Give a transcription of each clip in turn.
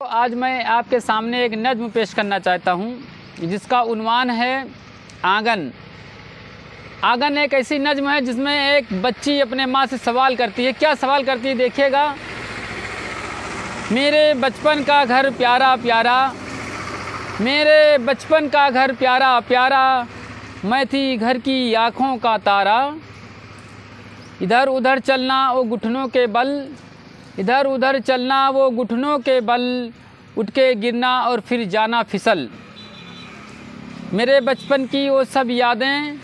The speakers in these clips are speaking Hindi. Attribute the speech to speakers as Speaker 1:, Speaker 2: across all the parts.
Speaker 1: तो आज मैं आपके सामने एक नज़्म पेश करना चाहता हूँ जिसका उन्वान है आंगन। आंगन एक ऐसी नज़्म है जिसमें एक बच्ची अपने माँ से सवाल करती है। क्या सवाल करती है देखिएगा। मेरे बचपन का घर प्यारा प्यारा, मेरे बचपन का घर प्यारा प्यारा, मैं थी घर की आँखों का तारा। इधर उधर चलना वो घुटनों के बल, इधर उधर चलना वो घुटनों के बल, उठ के गिरना और फिर जाना फिसल। मेरे बचपन की वो सब यादें,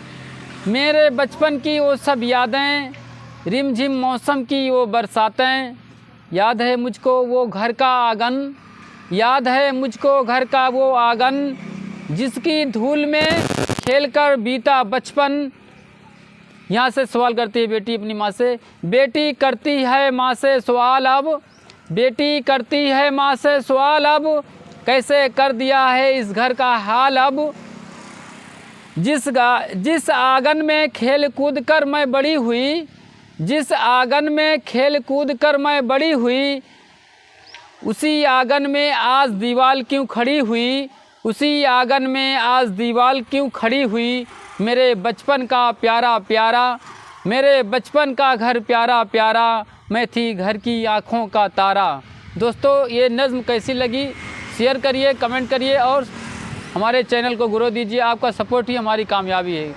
Speaker 1: मेरे बचपन की वो सब यादें, रिमझिम मौसम की वो बरसातें। याद है मुझको वो घर का आंगन, याद है मुझको घर का वो आंगन, जिसकी धूल में खेलकर बीता बचपन। यहाँ से सवाल करती है बेटी अपनी माँ से। बेटी करती है माँ से सवाल अब, बेटी करती है माँ से सवाल अब, कैसे कर दिया है इस घर का हाल अब। जिस आंगन में खेल कूद कर मैं बड़ी हुई, जिस आंगन में खेल कूद कर मैं बड़ी हुई, उसी आंगन में आज दीवार क्यों खड़ी हुई, उसी आंगन में आज दीवार क्यों खड़ी हुई। मेरे बचपन का प्यारा प्यारा, मेरे बचपन का घर प्यारा प्यारा, मैं थी घर की आँखों का तारा। दोस्तों ये नज़्म कैसी लगी शेयर करिए, कमेंट करिए और हमारे चैनल को ग्रो दीजिए। आपका सपोर्ट ही हमारी कामयाबी है।